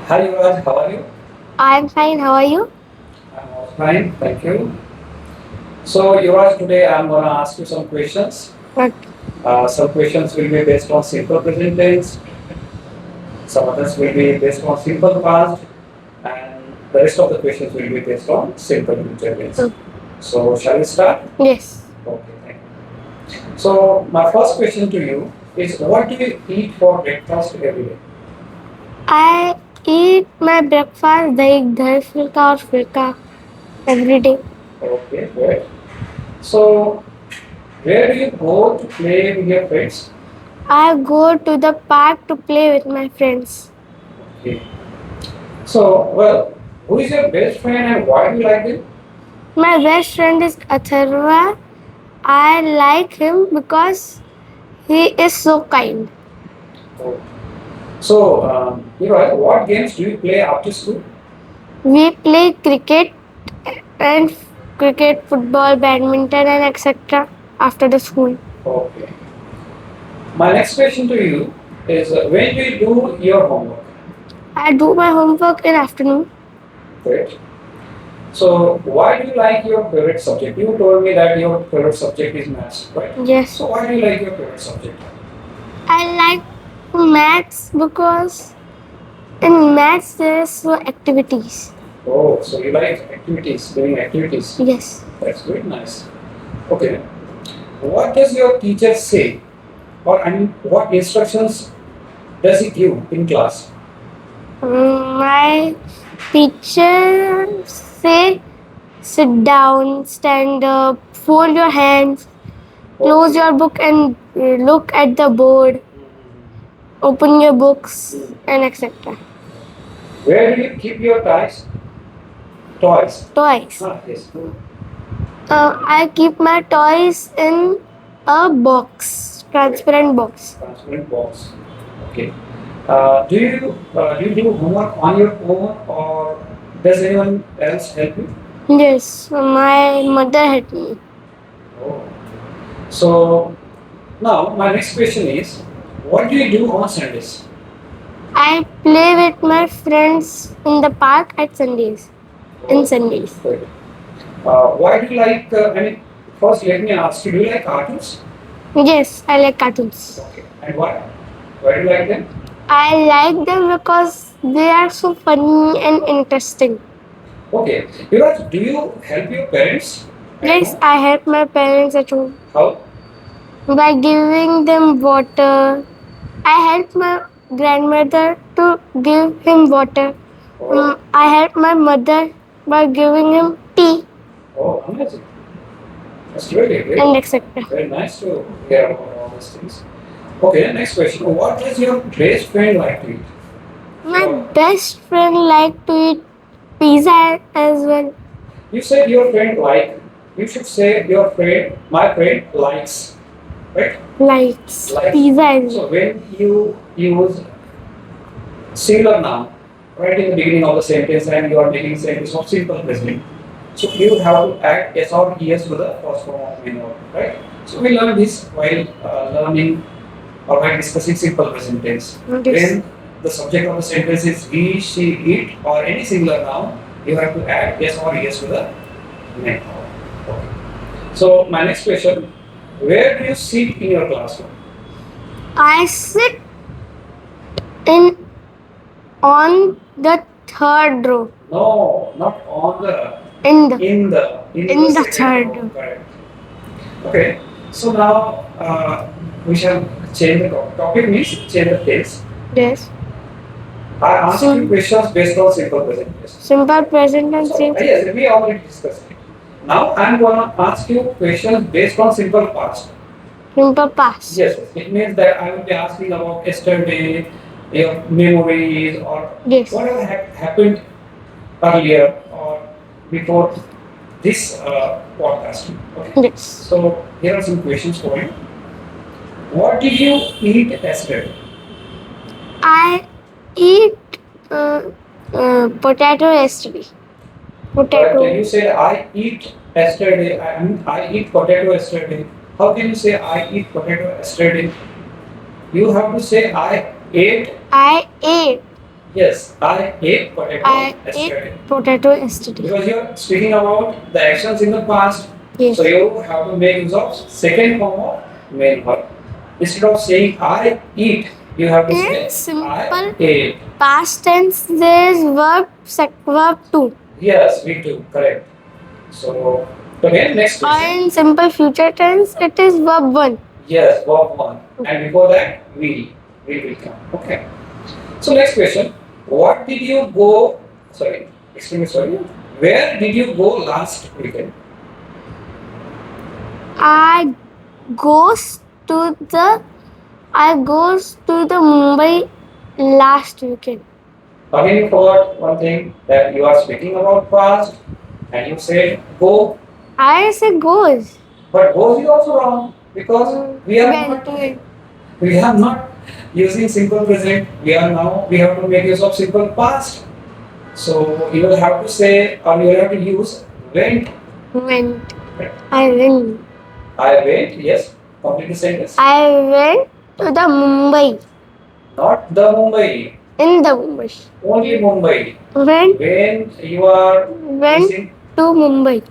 Hi Yuvraj, how are you? I'm fine. How are you? I'm also fine, thank you. So Yuvraj, today I'm gonna ask you some questions. Okay. Some questions will be based on simple present tense, some others will be based on simple past, and the rest of the questions will be based on simple future tense. Okay. So shall we start? Yes. Okay, thank you. So my first question to you is, what do you eat for breakfast every day? I eat my breakfast like dahi fulka or fulka every day. Okay, great. So where do you go to play with your friends? I go to the park to play with my friends. Okay. So, well, who is your best friend and why do you like him? My best friend is Atharva. I like him because he is so kind. Oh. So, what games do you play after school? We play cricket and cricket, football, badminton, and etc. after the school. Okay. My next question to you is, when do you do your homework? I do my homework in afternoon. Great. So, why do you like your favorite subject? You told me that your favorite subject is maths, right? Yes. So, why do you like your favorite subject? I like maths because in maths there's activities. Oh, so you like activities, doing activities. Yes. That's very nice. Okay. What does your teacher say? Or, I mean, what instructions does he give in class? My teacher say sit down, stand up, fold your hands, close your book and look at the board, open your books and etc. Where do you keep your toys? Toys. Toys. Yes. I keep my toys in a box, transparent box. Transparent box. Okay. Do you do homework on your own or does anyone else help you? Yes, my mother helped me. Oh. So now my next question is, what do you do on Sundays? I play with my friends in the park at Sundays. In Sundays. Okay. Why do you like? First let me ask you, do you like cartoons? Yes, I like cartoons. Okay. And why? Why do you like them? I like them because they are so funny and interesting. Okay. Yuvraj, do you help your parents? Yes, I help my parents at home How? by giving them water. I help my grandmother to give him water. I help my mother by giving him tea Oh, amazing. That's really great. and etc. Very nice to hear about all these things. Okay, next question. What does your best friend like to eat? My best friend like to eat pizza as well. You said your friend like. You should say your friend, my friend likes. Right? Likes Likes. pizza as well. So when you use singular noun right in the beginning of the sentence and you are making sentence of simple present, so you have to add s or es to the first form of main verb, right? So we learn this while learning or while discussing simple present tense. Yes. When the subject of the sentence is he, she, it, or any singular noun, you have to add s or es to the main verb. Okay. So my next question: where do you sit in your classroom? I sit in on the third row. No, not on the. In In the second third row. row. Correct. Okay. So now we shall change the topic. Means change the tense. Yes. I asked you questions based on simple present tense. Simple present and So simple. yes, we already discussed it. Now I'm gonna ask you questions based on simple past. Simple past. Yes, it means that I will be asking about yesterday, your memories, or Yes. what happened earlier or before this podcast. Okay. Yes. So here are some questions for you. What did you eat yesterday? I eat potato yesterday. Potato. But you said I eat yesterday. I eat potato yesterday. How can you say I eat potato yesterday? You have to say I ate. I ate Yes, I ate potato I yesterday. ate potato yesterday. Because you're speaking about the actions in the past, Yes. so you have to make use of second form of main verb. Instead of saying I eat, you have to In say I simple ate. past tense, there is verb 2. Yes, we do, correct. So, again, next Or question. in simple future tense, it is verb 1. Yes, verb 1. And before that, will come. Okay. So, next question. What did you go, sorry, extremely sorry. Where did you go last weekend? I goes to the Mumbai last weekend. Again, you forgot one thing that you are speaking about past and you said go, I say goes. but goes is also wrong because we are Went. not using simple present. We have to make use of simple past. So you will have to say or you will have to use went. Went. I went. I went, yes, complete the sentence. I went to the Mumbai. Not the Mumbai, In the Mumbai. only Mumbai. Went When you are Went using to Mumbai.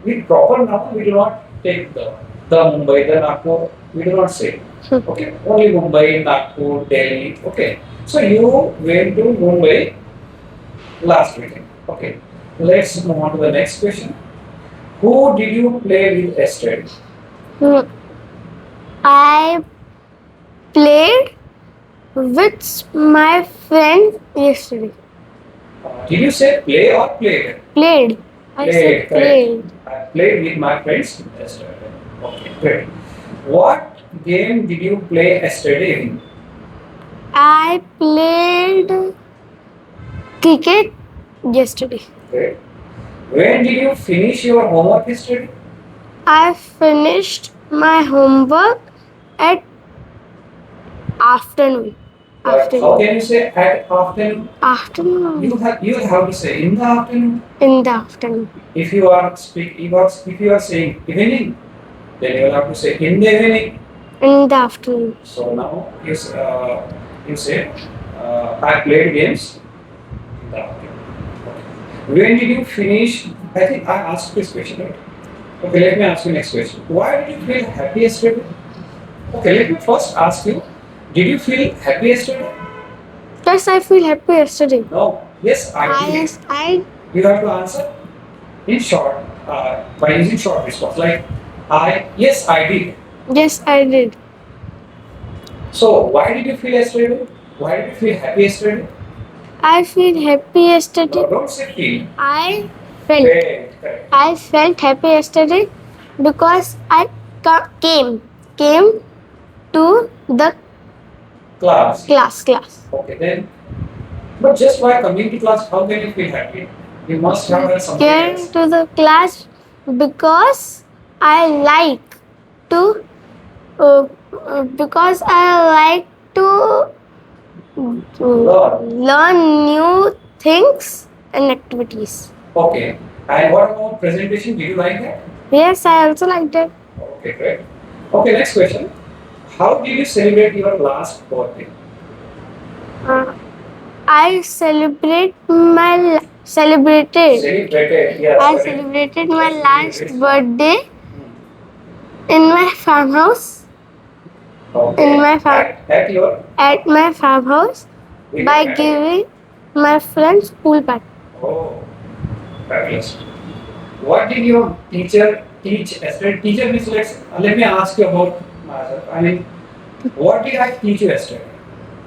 with proper noun, we do not take the Mumbai, the Nagpur, we do not say. Okay, only Mumbai, Nagpur, Delhi. Okay, so you went to Mumbai last weekend. Okay, let's move on to the next question. Who did you play with yesterday? I played with my friend yesterday. Did you say play or played? Played. I Played, said correct. played. I played with my friends yesterday. Okay, great. What game did you play yesterday evening? I played cricket yesterday. Great. When did you finish your homework yesterday? I finished my homework at afternoon. But how can you say at afternoon? Afternoon. You have to say in the afternoon. In the afternoon. If you are saying evening, then you will have to say in the evening. In the afternoon. So now you say I played games in the afternoon. Okay. When did you finish? I think I asked this question, right? Okay, let me ask you next question. Why did you feel happy yesterday? Okay, let me first ask you. Did you feel happy yesterday? Yes, I feel happy yesterday. No. Yes, I did. I You have to answer in short by using short response like yes I did. Yes, I did. So why did you feel yesterday? Why did you feel happy yesterday? I feel happy yesterday. No, don't say feel. I felt. Correct. I felt happy yesterday because I came to the Class. class. Okay then. But just by coming to class, how can you feel happy? You must have done something Came else. to the class because I like to learn new things and activities. Okay. And what about presentation? Did you like that? Yes, I also liked it. Okay, great. Okay, next question. How did you celebrate your last birthday? I celebrated, Yes. I celebrated my last birthday in my farmhouse. Okay. In my farm. At My farmhouse by giving my friends pool party. Oh, fabulous. What did your teacher teach yesterday? Teacher means let me ask you about myself. I mean, what did I teach you yesterday?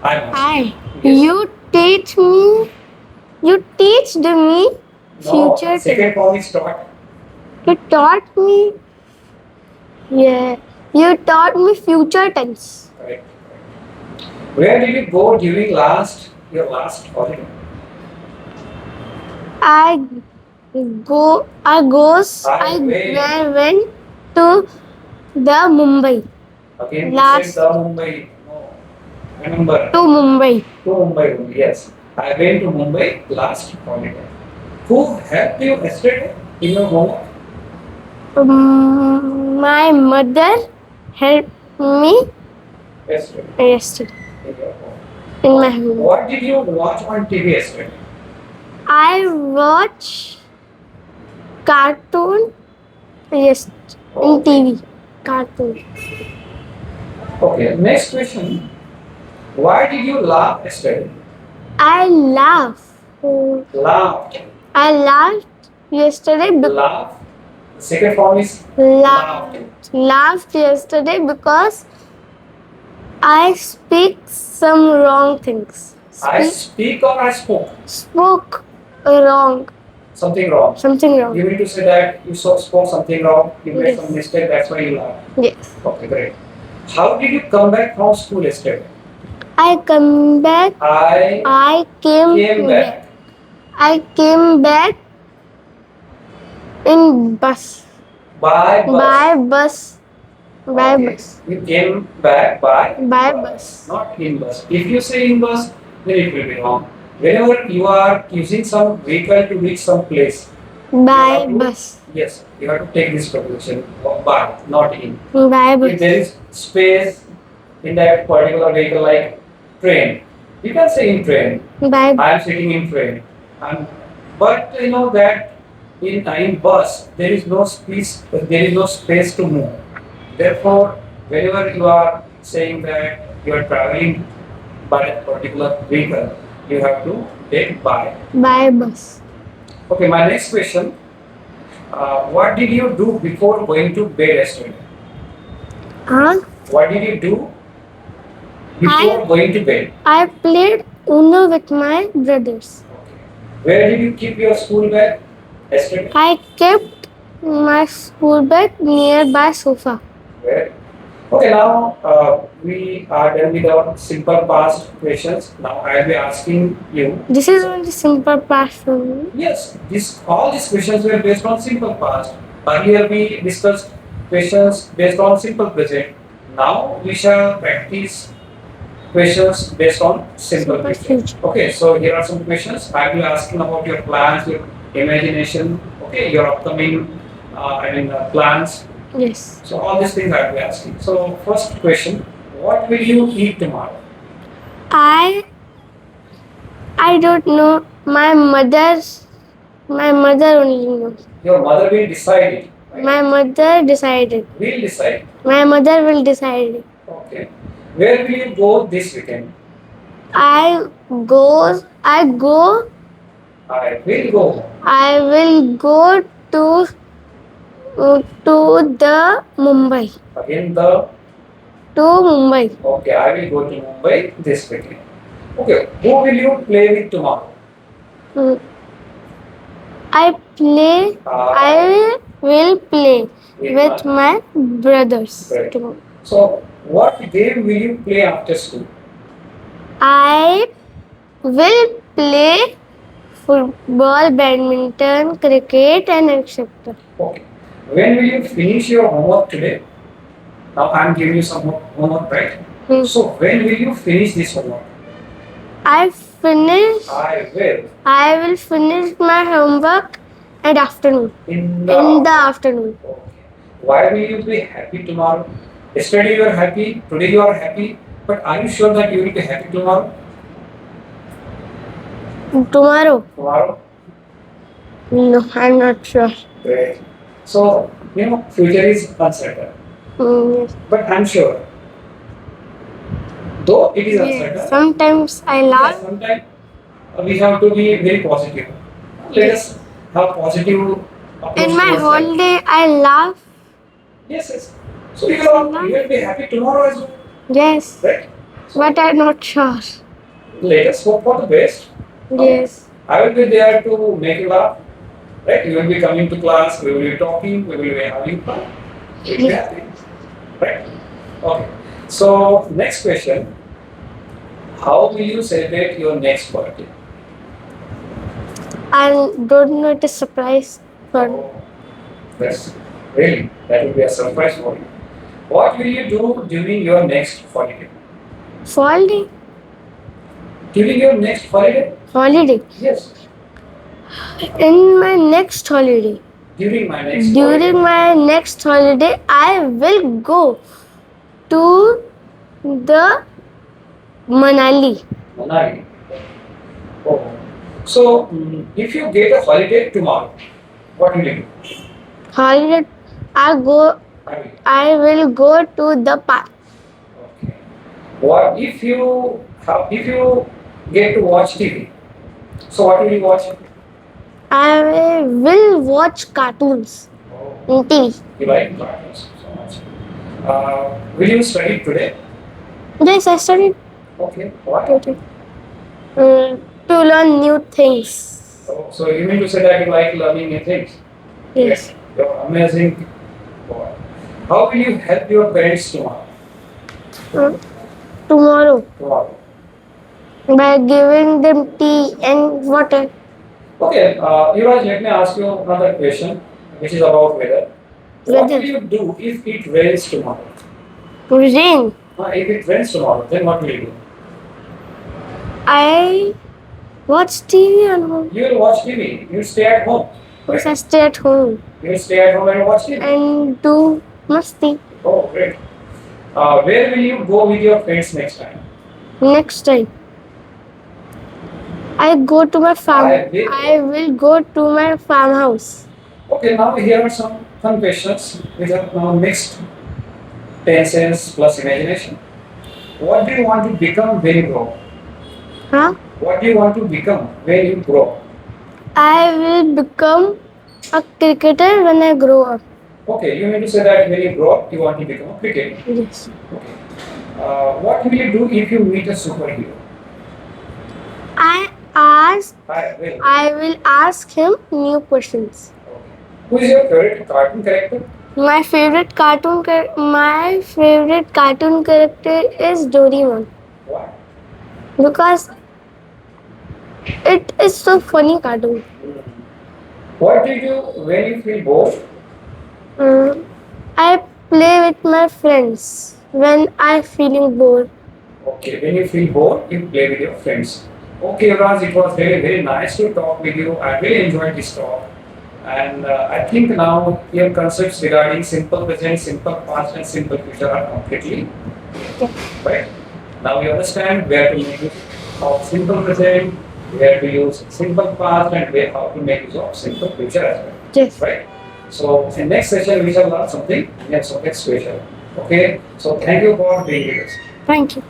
Hi. Yes. You teached me future tense. Second form is taught. You taught me. Yeah. You taught me future tense. Correct. Where did you go during your last holiday? I went to the Mumbai. Again, Last- you said the Mumbai. No. Remember. To Mumbai. To Mumbai only, yes. I went to Mumbai last holiday. Who helped you yesterday in your homework? My mother helped me Yesterday. yesterday In your home. in my home. What did you watch on TV yesterday? I watch cartoon. Yes, in TV. Cartoon. Okay, next question. Why did you laugh yesterday? I laugh. Oh, Laughed. I laughed yesterday. Laugh. The second form is Laughed. Laughed yesterday because I speak some wrong things. I speak or I spoke? Spoke wrong. Something wrong. Something wrong. You mean to say that you spoke something wrong, you made Yes. some mistake, that's why you laughed. Yes. Okay, great. How did you come back from school yesterday? I come back. I Came came back I came back in bus. by bus. By bus. By Okay. bus. You came back by By bus. not in bus. If you say in bus, then it will be wrong. Whenever you are using some vehicle to reach some place, By bus. yes, you have to take this preposition by, not in. By If bus. there is space in that particular vehicle, like train, you can say in train. By I am sitting in train. But you know that in bus there is no space to move. Therefore, whenever you are saying that you are traveling by a particular vehicle, you have to take by. bus. Okay, my next question. What did you do before going to bed yesterday? Huh? What did you do before going to bed? I played Uno with my brothers. Where did you keep your school bag yesterday? I kept my school bag nearby sofa. Where? Okay, now we are done with our simple past questions. Now I will be asking you. This is only simple past for me. Yes, all these questions were based on simple past. Earlier we discussed questions based on simple present. Now we shall practice questions based on simple Simple future. future. Okay, so here are some questions. I will be asking about your plans, your imagination. Okay, your upcoming, plans. Yes. So all these things I will be asking. So first question, what will you eat tomorrow? I don't know. My mother only knows. Your mother will decide it. Right? My mother decided. Will decide. My mother will decide. Okay. Where will you go this weekend? I go. I will go. I will go to the Mumbai. Again To Mumbai. okay, I will go to Mumbai this weekend. Okay, who will you play with tomorrow? Mm. I will play with my brothers Right. tomorrow. So what game will you play after school? I will play football, badminton, cricket, and etc. Okay. When will you finish your homework today? Now I am giving you some homework, right? So when will you finish this homework? I will finish my homework at afternoon. In In the afternoon. Okay. Why will you be happy tomorrow? Yesterday you are happy, today you are happy, but are you sure that you will be happy tomorrow? Tomorrow? Tomorrow? No, I'm not sure. Great. So, future is uncertain, Yes. but I'm sure. Though it is uncertain, Sometimes I yeah, laugh. sometimes we have to be very positive. Let us have positive approach In my towards whole life. day, I laugh. Yes. So you will be happy tomorrow as well, Yes. right? But I'm not sure. Let us hope for the best. Yes. I will be there to make you laugh. Right? You will be coming to class, we will be talking, we will be having fun. You will be happy. Right? Okay. So, next question. How will you celebrate your next birthday? I don't know, it is surprise for me. That's that will be a surprise for you. What will you do during your next holiday? Holiday? During your next holiday? Holiday. Yes. In my next holiday. During my next During my next holiday, I will go to the Manali. Manali. Oh. So, if you get a holiday tomorrow, what will you do? Holiday, I mean, I will go to the park. okay. What if you get to watch TV? So what will you watch? I will watch cartoons Oh, in TV. you like cartoons so much. Will you study today? Yes, I studied Okay. Why? to learn new things. Oh, so you mean to say that you like learning new things? Yes. You're amazing boy. How will you help your parents tomorrow? Tomorrow, Tomorrow. by giving them tea and water. Okay, Yuvraj, let me ask you another question, which is about weather. What Weather. will you do if it rains tomorrow? Rain. If it rains tomorrow, then what will you do? I watch TV at home. You will watch TV. You will stay at home. Yes, I stay at home You will stay at home and watch TV. and do masti Oh, great. Where will you go with your friends next time? next time. I go to my farm. I will go to my farmhouse. Okay, now here are some fun questions which are now mixed tenses plus imagination. What do you want to become when you grow up? Huh? What do you want to become when you grow up? I will become a cricketer when I grow up. Okay, you mean to say that when you grow up, you want to become a cricketer. Yes. Okay. What will you do if you meet a superhero? I will ask him new questions. Okay. Who is your favorite cartoon character? My favorite cartoon character is Doraemon Why? because it is so funny cartoon. What do you do when you feel bored? I play with my friends when I'm feeling bored. Okay, when you feel bored, you play with your friends. Okay, Raj, it was very, very nice to talk with you. I really enjoyed this talk. And I think now your concepts regarding simple present, simple past, and simple future are completely right. Now you understand where to make use of simple present, where to use simple past, and where how to make use of simple future as well. Yes. Right? So in next session we shall learn something next question. Okay. So thank you for being with us. Thank you.